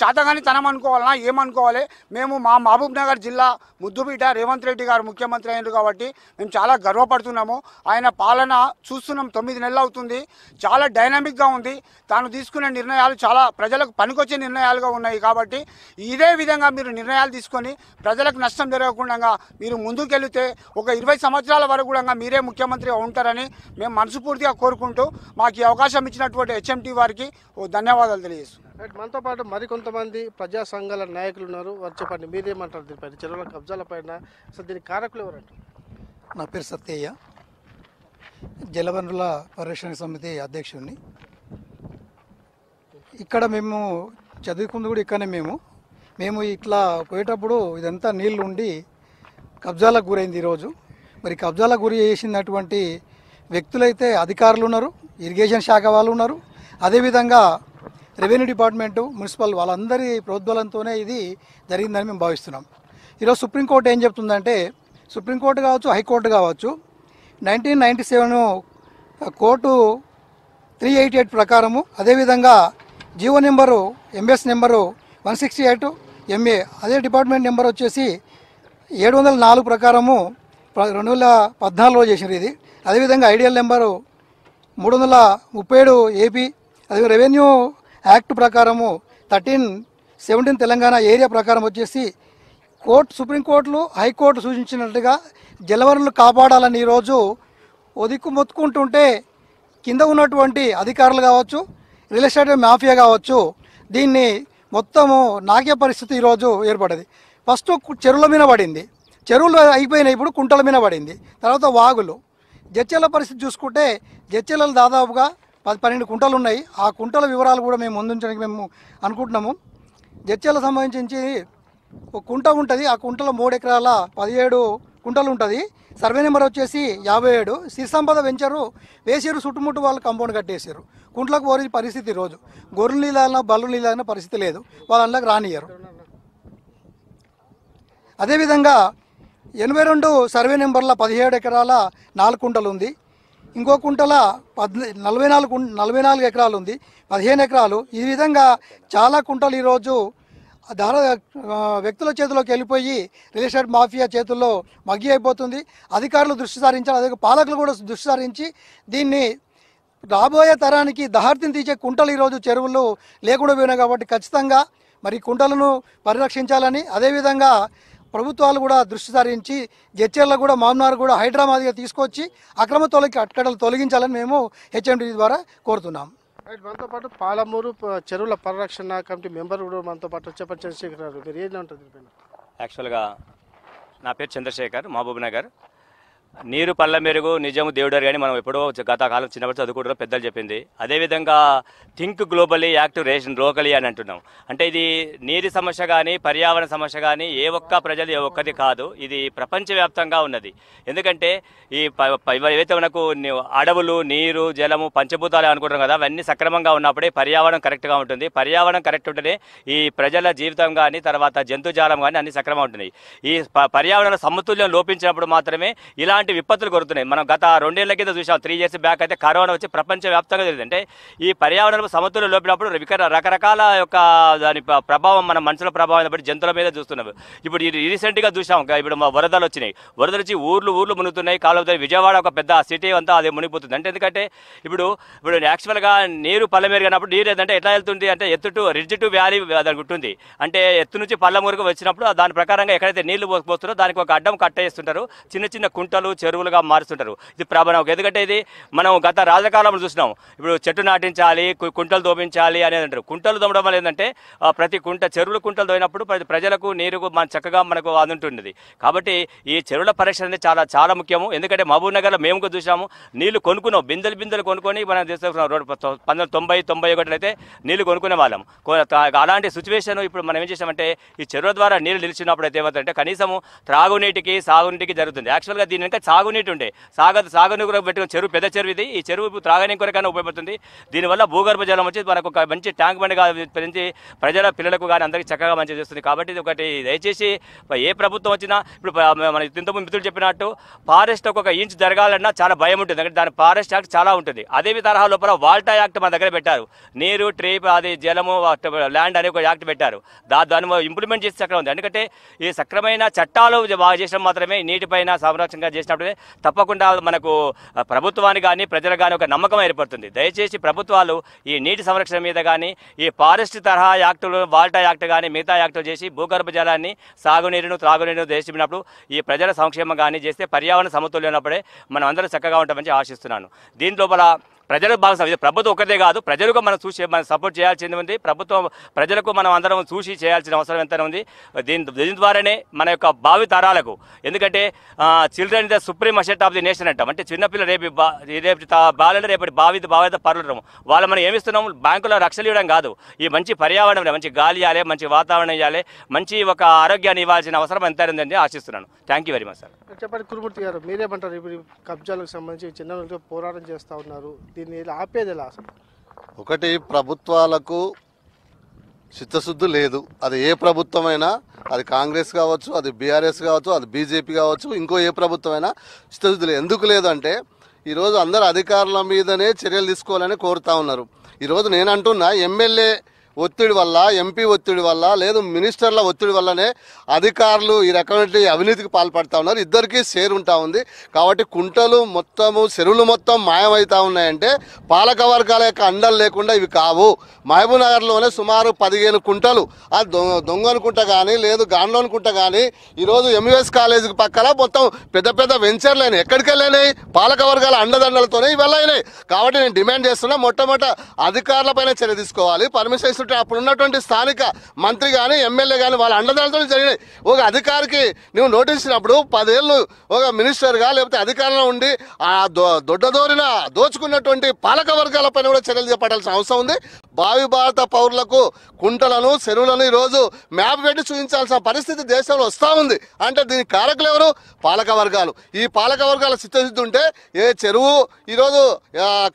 చేతగాని తనం అనుకోవాలన్నా ఏమనుకోవాలి? మేము మా మహబూబ్నగర్ జిల్లా ముద్దుబిడ్డ రేవంత్ రెడ్డి గారు ముఖ్యమంత్రి అయ్యారు కాబట్టి మేము చాలా గర్వపడుతున్నాము. ఆయన పాలన చూస్తున్నాం, 9 నెలలు అవుతుంది, చాలా డైనామిక్గా ఉంది. తాను తీసుకునే నిర్ణయాలు చాలా ప్రజలకు పనికొచ్చే నిర్ణయాలుగా ఉన్నాయి. కాబట్టి ఇదే విధంగా మీరు నిర్ణయాలు తీసుకొని ప్రజలకు నష్టం జరగకుండా మీరు ముందుకెళ్తే ఒక 20 సంవత్సరాల వరకు కూడా మీరే ముఖ్యమంత్రిగా ఉంటారని మేము మనస్ఫూర్తిగా కోరుకుంటూ మాకు ఈ అవకాశం ఇచ్చినటువంటి హెచ్ఎంటీ వారికి ధన్యవాదాలు తెలియజేస్తున్నాం. మనతో పాటు మరికొంతమంది ప్రజా సంఘాల నాయకులు ఉన్నారు. వారు చెప్పండి, మీరేమంటారు దీనిపైన, చెరువుల కబ్జాల పైన? అసలు దీని కారకులు ఎవరంటారు? నా పేరు సత్తయ్య, జలవనరుల పరిరక్షణ సమితి అధ్యక్షుడిని. ఇక్కడ మేము చదువుకుంది కూడా ఇక్కడనే. మేము ఇట్లా పోయేటప్పుడు ఇదంతా నీళ్ళు ఉండి కబ్జాలకు గురైంది. ఈరోజు మరి కబ్జాలకు గురి చేసినటువంటి వ్యక్తులైతే అధికారులు ఉన్నారు, ఇరిగేషన్ శాఖ వాళ్ళు ఉన్నారు, అదేవిధంగా రెవెన్యూ డిపార్ట్మెంటు, మున్సిపల్ వాళ్ళందరి ప్రోద్బలంతోనే ఇది జరిగిందని మేము భావిస్తున్నాం. ఈరోజు సుప్రీంకోర్టు ఏం చెప్తుందంటే, సుప్రీంకోర్టు కావచ్చు, హైకోర్టు కావచ్చు, 1997 కోర్టు 388 ప్రకారము, అదేవిధంగా GO number MS number 168 MA, అదే డిపార్ట్మెంట్ నెంబర్ వచ్చేసి 704 ప్రకారము 2014లో చేసినారు ఇది. అదేవిధంగా ఐడియల్ నెంబరు 337 ఏపీ, అదే రెవెన్యూ యాక్ట్ ప్రకారము 1317 తెలంగాణ ఏరియా ప్రకారం వచ్చేసి సుప్రీంకోర్టులు, హైకోర్టు సూచించినట్టుగా జలవనరులు కాపాడాలని ఈరోజు ఒదిక్కు మొత్తుకుంటుంటే కింద ఉన్నటువంటి అధికారులు కావచ్చు, రియల్ ఎస్టేట్ మాఫియా కావచ్చు, దీన్ని మొత్తము నాకే పరిస్థితి ఈరోజు ఏర్పడింది. ఫస్ట్ చెరువుల మీద పడింది, చెరువులు అయిపోయినాయి, ఇప్పుడు కుంటల మీద పడింది, తర్వాత వాగులు. జడ్చెల పరిస్థితి చూసుకుంటే జడ్చెలలో దాదాపుగా 10-12 కుంటలు ఉన్నాయి. ఆ కుంటల వివరాలు కూడా మేము ముందుంచడానికి మేము అనుకుంటున్నాము. జడ్చెలకు సంబంధించి ఒక కుంట ఉంటుంది, ఆ కుంటలో 3 ఎకరాల 17 కుంటలు ఉంటుంది. సర్వే నెంబర్ వచ్చేసి 57. సిరిసంపద వెంచరు వేసారు, చుట్టుముట్టు వాళ్ళు కాంపౌండ్ కట్టేసారు. కుంట్లకు పోరే పరిస్థితి రోజు గొర్రెలు నీళ్ళైనా బల్లు నీళ్ళైనా పరిస్థితి లేదు, వాళ్ళు అందులోకి రానియ్యరు. అదేవిధంగా 82 సర్వే నెంబర్ల 17 ఎకరాల 4 కుంటలు ఉంది. ఇంకో కుంటల 44 ఎకరాలు ఉంది, 15 ఎకరాలు. ఈ విధంగా చాలా కుంటలు ఈరోజు వ్యక్తుల చేతిలోకి వెళ్ళిపోయి రియల్ ఎస్టేట్ మాఫియా చేతుల్లో మగ్గి అయిపోతుంది. అధికారులు దృష్టి సారించాలి, అదే పాలకులు కూడా దృష్టి సారించి దీన్ని రాబోయే తరానికి దహార్తిని తీసే కుంటలు ఈరోజు చెరువులు లేకుండా పోయినాయి. కాబట్టి ఖచ్చితంగా మరి కుంటలను పరిరక్షించాలని, అదేవిధంగా ప్రభుత్వాలు కూడా దృష్టి సారించి జడ్చెర్ల కూడా మహబూబ్నగర్ కూడా హైదరాబాద్గా తీసుకొచ్చి అక్రమ అట్టడలు తొలగించాలని మేము హెచ్ఎండి ద్వారా కోరుతున్నాం. మనతో పాటు పాలమూరు చెరువుల పరిరక్షణ కమిటీ మెంబర్ కూడా మనతో పాటు చెప్పండి చంద్రశేఖర్ గారు, మీరు ఏం ఉంటుంది? యాక్చువల్గా నా పేరు చంద్రశేఖర్, మహబూబ్నగర్. నీరు పళ్ళ మెరుగు నిజము దేవుడారు కానీ మనం ఎప్పుడో గత కాలం చిన్నప్పుడు చదువుకుంటున్నాం, పెద్దలు చెప్పింది. అదేవిధంగా think globally act ration locally అని అంటున్నాం. అంటే ఇది నీటి సమస్య కానీ పర్యావరణ సమస్య కానీ ఏ ఒక్క ప్రజలు ఏ ఒక్కది కాదు, ఇది ప్రపంచవ్యాప్తంగా ఉన్నది. ఎందుకంటే ఈ ఏవైతే మనకు అడవులు, నీరు, జలము, పంచభూతాలు అనుకుంటున్నాం కదా, అవన్నీ సక్రమంగా ఉన్నప్పుడే పర్యావరణం కరెక్ట్గా ఉంటుంది. పర్యావరణం కరెక్ట్ ఉంటేనే ఈ ప్రజల జీవితం కానీ తర్వాత జంతుజాలం కానీ అన్ని సక్రమంగా ఉంటున్నాయి. ఈ పర్యావరణ సమతుల్యం లోపించినప్పుడు మాత్రమే ఇలాంటి విపత్తులు కొడుతున్నాయి. మనం గత 2 ఏళ్ల కింద చూసాం, 3 years బ్యాక్ అయితే కరోనా వచ్చి ప్రపంచవ్యాప్తంగా జరిగింది. అంటే ఈ పర్యావరణ సమతుల్యం లోపినప్పుడు రకరకాల యొక్క దాని ప్రభావం మన మనుషుల ప్రభావం బట్టి జంతువుల మీద చూస్తున్నాం. ఇప్పుడు రీసెంట్గా చూసాం, ఇప్పుడు వరదలు వచ్చినాయి, వరదలు వచ్చి ఊర్లు మునుగుతున్నాయి. కాలువ విజయవాడ ఒక పెద్ద సిటీ అంతా అది మునిగిపోతుంది. అంటే ఎందుకంటే ఇప్పుడు యాక్చువల్గా నీరు పల్లమెరుగనప్పుడు నీరు ఏదంటే ఎట్లా వెళ్తుంది అంటే రిడ్జ్ టు వ్యాలీ దానికి ఉంటుంది. అంటే ఎత్తు నుంచి పల్లమురుగు వచ్చినప్పుడు దాని ప్రకారంగా ఎక్కడైతే నీళ్లు పోస్తున్నారో దానికి ఒక అడ్డం కట్టేస్తుంటారు, చిన్న చిన్న కుంటలు చెరువులుగా మారుస్తుంటారు. ఇది ప్రభావం. ఎందుకంటే ఇది మనం గత రాజకాలంలో చూసినాం. ఇప్పుడు చెట్టు నాటించాలి, కుంటలు దోపించాలి అనేది అంటారు. కుంటలు దోమడం వల్ల ఏంటంటే ప్రతి కుంటలు దోయినప్పుడు ప్రజలకు నీరు చక్కగా మనకు అందుంటుంది. కాబట్టి ఈ చెరువుల పరిరక్షణ అనేది చాలా చాలా ముఖ్యము. ఎందుకంటే మహబూబ్ నగర్లో మేము కూడా చూసాము, నీళ్లు కొనుక్కున్నాం, బిందెలు కొనుక్కొని మనం 1991 అయితే నీళ్లు కొనుక్కునే వాళ్ళం. అలాంటి సిచ్యువేషన్ ఇప్పుడు మనం ఏం చేసామంటే ఈ చెరువుల ద్వారా నీళ్లు నిలిచినప్పుడు అయితే ఏమవుతుందంటే కనీసము త్రాగునీటికి సాగునీటికి జరుగుతుంది. యాక్చువల్గా దీని ఇంకా సాగునీటి ఉండే సాగునీరు కూడా పెట్టుకుని చెరువు పెద్ద చెరువు ఇది. ఈ చెరువు త్రాగనీకి కొరకైనా ఉపయోగపడుతుంది. దీనివల్ల భూగర్భ జలం వచ్చి మనకు ఒక మంచి ట్యాంక్ బండిగా పెంచి ప్రజల పిల్లలకు కానీ అందరికీ చక్కగా మంచి చేస్తుంది. కాబట్టి ఇది ఒకటి దయచేసి ఏ ప్రభుత్వం వచ్చినా ఇప్పుడు మన ఇంతకుముందు మిత్రులు చెప్పినట్టు ఫారెస్ట్ ఒక ఇంచ్ జరగాలన్నా చాలా భయం ఉంటుంది. ఎందుకంటే దాని ఫారెస్ట్ యాక్ట్ చాలా ఉంటుంది. అదే తరహా లోపల వాల్టా యాక్ట్ మన దగ్గర పెట్టారు. నీరు, ట్రీ, అది జలము, ల్యాండ్ అనే ఒక యాక్ట్ పెట్టారు. దాన్ని ఇంప్లిమెంట్ చేసి చక్కగా ఉంది. ఎందుకంటే ఈ సక్రమైన చట్టాలు బాగా చేసిన మాత్రమే నీటిపైన సంరక్షణగా చేసినప్పుడే తప్పకుండా మనకు ప్రభుత్వానికి కానీ ప్రజలకు కానీ ఒక నమ్మకం ఏర్పడుతుంది. దయచేసి ప్రభుత్వాలు ఈ నీటి సంరక్షణ మీద కానీ ఈ ఫారెస్ట్ తరహా యాక్టులు, వాల్టా యాక్ట్ కానీ మిగతా యాక్టులు చేసి భూగర్భ జలాన్ని, సాగునీరును, త్రాగునీరును చేసినప్పుడు ఈ ప్రజల సంక్షేమం కానీ చేస్తే పర్యావరణ సమతుల్యం ఉన్నప్పుడే మనం అందరూ చక్కగా ఉంటామని ఆశిస్తున్నాను. దీని లోపల ప్రజలకు బాగా ప్రభుత్వం ఒకటే కాదు, ప్రజలకు మనం సపోర్ట్ చేయాల్సింది ఉంది. ప్రభుత్వం ప్రజలకు మనం అందరం చూసి చేయాల్సిన అవసరం ఎంత ఉంది. దీని ద్వారానే మన యొక్క భావి తరాలకు, ఎందుకంటే children is the supreme asset of the nation అంటాం. అంటే చిన్నపిల్లలు రేపు బాలలు రేపటి భావి పరులము. వాళ్ళు మనం ఏమిస్తున్నాం, బ్యాంకులో రక్షలు ఇవ్వడం కాదు, ఈ మంచి పర్యావరణం, మంచి గాలి ఇవ్వాలి, మంచి వాతావరణం ఇవ్వాలి, మంచి ఒక ఆరోగ్యాన్ని ఇవ్వాల్సిన అవసరం ఎంత ఉందని ఆశిస్తున్నాను. Thank you very much sir. చెప్పండి కురుమూర్తి గారు, మీరేమంటారు? ఇప్పుడు కబ్జాలకు సంబంధించి చిన్న పోరాటం చేస్తూ ఉన్నారు, దీన్ని ఆపేది ఎలా అసలు? ఒకటి, ప్రభుత్వాలకు చిత్తశుద్ధి లేదు. అది ఏ ప్రభుత్వమైనా, అది కాంగ్రెస్ కావచ్చు, అది బీఆర్ఎస్ కావచ్చు, అది బీజేపీ కావచ్చు, ఇంకో ఏ ప్రభుత్వమైనా చిత్తశుద్ధి లేదు. ఎందుకు లేదంటే ఈరోజు అందరు అధికారుల మీదనే చర్యలు తీసుకోవాలని కోరుతా ఉన్నారు. ఈరోజు నేను అంటున్నా, ఎమ్మెల్యే ఒత్తిడి వల్ల, ఎంపీ ఒత్తిడి వల్ల, లేదు మినిస్టర్ల ఒత్తిడి వల్లనే అధికారులు ఈ రకమైన అవినీతికి పాల్పడతా ఉన్నారు. ఇద్దరికీ షేర్ ఉంటా ఉంది. కాబట్టి కుంటలు మొత్తము, చెరువులు మొత్తం మాయమవుతా ఉన్నాయంటే పాలక వర్గాల యొక్క అండలు లేకుండా ఇవి కావు. మహబూబ్ నగర్లోనే సుమారు 15 కుంటలు, ఆ దొంగను కుంట కానీ, లేదు గాండ్లోని కుంట కానీ, ఈరోజు ఎంయూఎస్ కాలేజీకి పక్కన మొత్తం పెద్ద పెద్ద వెంచర్లు అయినాయి. ఎక్కడికి వెళ్ళినాయి? పాలక వర్గాల అండదండలతోనే ఇవి వెళ్ళినాయి. కాబట్టి నేను డిమాండ్ చేస్తున్నా, మొట్టమొదట అధికారులపైన చర్య తీసుకోవాలి. పర్మిషన్ అప్పుడు ఉన్నటువంటి స్థానిక మంత్రి కానీ, ఎమ్మెల్యే కానీ వాళ్ళ అండదండలతో జరిగినాయి. ఒక అధికారికి నువ్వు నోటీస్ ఇచ్చినప్పుడు 10 ఏళ్ళు ఒక మినిస్టర్గా లేకపోతే అధికారంలో ఉండి ఆ దోచుకున్నటువంటి పాలక వర్గాలపైన కూడా చర్యలు చేపట్టాల్సిన అవసరం ఉంది. భావి భారత పౌరులకు కుంటలను, చెరువులను ఈరోజు మ్యాప్ పెట్టి చూపించాల్సిన పరిస్థితి దేశంలో వస్తూ ఉంది. అంటే దీనికి కారకులు ఎవరు? పాలక వర్గాలు. ఈ పాలక వర్గాల చిత్తశుద్ధి ఉంటే ఏ చెరువు ఈరోజు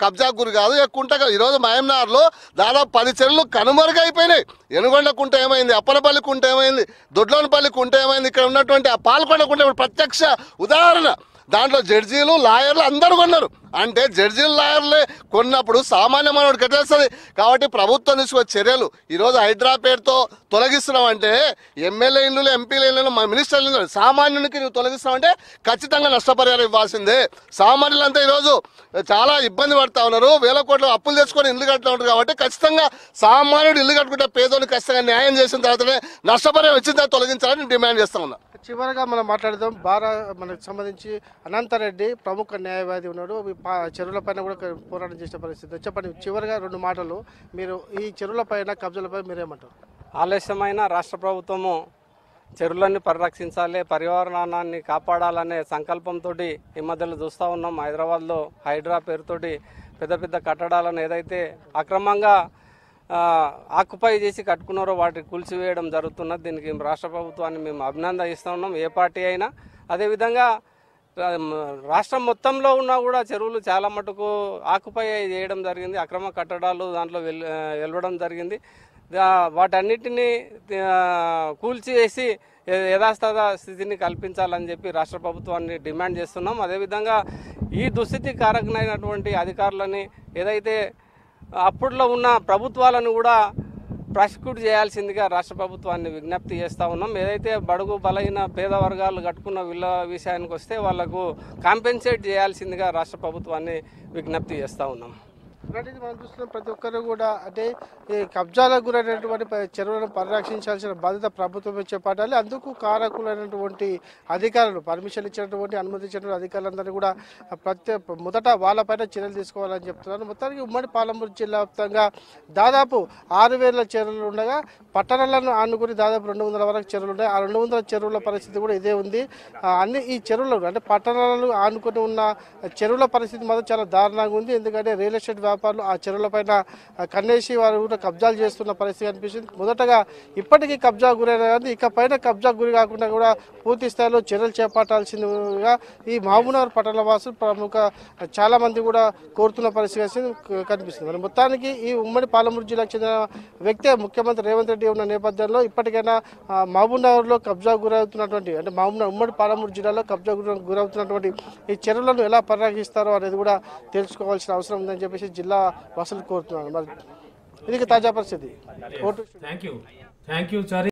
కబ్జాకు గురి కాదు, ఏ కుంట కాదు. ఈరోజు మహబూబ్నగర్లో దాదాపు 10 చెరువులు కనుమరుగైపోయినాయి. ఎనుగొండ కుంట ఏమైంది, అప్పలపల్లి కుంట ఏమైంది, దొడ్లోనపల్లి కుంట ఏమైంది, ఇక్కడ ఉన్నటువంటి ఆ పాల్కొండ కుంట ప్రత్యక్ష ఉదాహరణ. దాంట్లో జడ్జీలు, లాయర్లు అందరూ కొన్నారు. అంటే జడ్జీలు, లాయర్లే కొన్నప్పుడు సామాన్య మానవుడు కట్టేస్తుంది. కాబట్టి ప్రభుత్వం తీసుకునే చర్యలు ఈరోజు హైదరాబాద్తో తొలగిస్తున్నామంటే, ఎమ్మెల్యే ఇల్లు, ఎంపీల ఇల్లు, మినిస్టర్ ఇల్లు, సామాన్యునికి నువ్వు తొలగిస్తున్నామంటే ఖచ్చితంగా నష్టపరిహారం ఇవ్వాల్సిందే. సామాన్యులంతా ఈరోజు చాలా ఇబ్బంది పడుతూ ఉన్నారు. 1000 కోట్లు అప్పులు తెచ్చుకొని ఇల్లు కట్టుతూ ఉంటారు. కాబట్టి ఖచ్చితంగా సామాన్యుడు ఇల్లు కట్టుకుంటే పేదోని ఖచ్చితంగా న్యాయం చేసిన తర్వాతనే నష్టపరిహారం ఇచ్చిన తర్వాత తొలగించాలని డిమాండ్ చేస్తా ఉన్నా. చివరగా మనం మాట్లాడదాం. మనకు సంబంధించి అనంతరెడ్డి ప్రముఖ న్యాయవాది ఉన్నాడు. చెరువుల పైన కూడా పోరాటం చేసిన పరిస్థితి. చెప్పండి చివరిగా 2 మాటలు, మీరు ఈ చెరువుల పైన, కబ్జాలపై మీరేమంటారు? ఆలస్యమైన రాష్ట్ర ప్రభుత్వము చెరువులన్నీ పరిరక్షించాలి, పర్యావరణాన్ని కాపాడాలనే సంకల్పంతో ఈ మధ్యలో చూస్తూ ఉన్నాం. హైదరాబాద్లో హైడ్రా పేరుతోటి పెద్ద పెద్ద కట్టడాలను ఏదైతే అక్రమంగా ఆక్యుపై చేసి కట్టుకున్నారో వాటిని కూల్చివేయడం జరుగుతున్నది. దీనికి రాష్ట్ర ప్రభుత్వాన్ని మేము అభినందిస్తూ ఉన్నాం, ఏ పార్టీ అయినా. అదేవిధంగా రాష్ట్రం మొత్తంలో ఉన్నా కూడా చెరువులు చాలా మటుకు ఆక్యుపై చేయడం జరిగింది, అక్రమ కట్టడాలు దాంట్లో వెళ్ళడం జరిగింది. వాటన్నిటినీ కూల్చివేసి యథాస్థిత స్థితిని కల్పించాలని చెప్పి రాష్ట్ర ప్రభుత్వాన్ని డిమాండ్ చేస్తున్నాం. అదేవిధంగా ఈ దుస్థితి కారకులైనటువంటి అధికారులని ఏదైతే అప్పట్లో ఉన్న ప్రభుత్వాలను కూడా ప్రాసిక్యూట్ చేయాల్సిందిగా రాష్ట్ర ప్రభుత్వాన్ని విజ్ఞప్తి చేస్తూ ఉన్నాం. ఏదైతే బడుగు బలైన పేద వర్గాలు కట్టుకున్న వీళ్ళ విషయానికి వస్తే వాళ్లకు కాంపెన్సేట్ చేయాల్సిందిగా రాష్ట్ర ప్రభుత్వాన్ని విజ్ఞప్తి చేస్తూ ఉన్నాం. మనం చూస్తున్నాం ప్రతి ఒక్కరు కూడా అంటే ఈ కబ్జాలకు గురైనటువంటి చెరువులను పరిరక్షించాల్సిన బాధ్యత ప్రభుత్వమే చేపట్టాలి. అందుకు కారకులైనటువంటి అధికారులు, పర్మిషన్ ఇచ్చినటువంటి అనుమతించినటువంటి అధికారులందరినీ కూడా మొదట వాళ్ళపైన చర్యలు తీసుకోవాలని చెప్తున్నారు. మొత్తానికి ఉమ్మడి పాలమూరు జిల్లా వ్యాప్తంగా దాదాపు 6,000 చెరువులు ఉండగా పట్టణాలను ఆనుకుని దాదాపు 200 వరకు చెరువులు ఉన్నాయి. ఆ 200 చెరువుల పరిస్థితి కూడా ఇదే ఉంది. అన్ని ఈ చెరువులు అంటే పట్టణాలను ఆనుకుని ఉన్న చెరువుల పరిస్థితి మాత్రం చాలా దారుణంగా ఉంది. ఎందుకంటే రియల్ ఎస్టేట్ వ్యాపారులు ఆ చెరువుల పైన కన్నేసి వారు కూడా కబ్జాలు చేస్తున్న పరిస్థితి కనిపిస్తుంది. మొదటగా ఇప్పటికీ కబ్జా గురైన కానీ ఇకపైన కబ్జా గురి కాకుండా కూడా పూర్తి స్థాయిలో చర్యలు చేపట్టాల్సిందిగా ఈ మహబూబ్నగర్ పట్టణ వాసులు ప్రముఖ చాలా మంది కూడా కోరుతున్న పరిస్థితి కనిపిస్తుంది. మరి మొత్తానికి ఈ ఉమ్మడి పాలమూరు జిల్లాకు చెందిన వ్యక్తే ముఖ్యమంత్రి రేవంత్ రెడ్డి ఉన్న నేపథ్యంలో ఇప్పటికైనా మహబూబ్నగర్లో కబ్జా గురవుతున్నటువంటి అంటే ఉమ్మడి పాలమూరు జిల్లాలో కబ్జా గురవుతున్నటువంటి ఈ చెరువులను ఎలా పరిరక్షిస్తారో అనేది కూడా తెలుసుకోవాల్సిన అవసరం ఉందని చెప్పేసి జిల్లా వాసులు కోరుతున్నారు. మరి ఇది తాజా పరిస్థితి. Thank you Chari.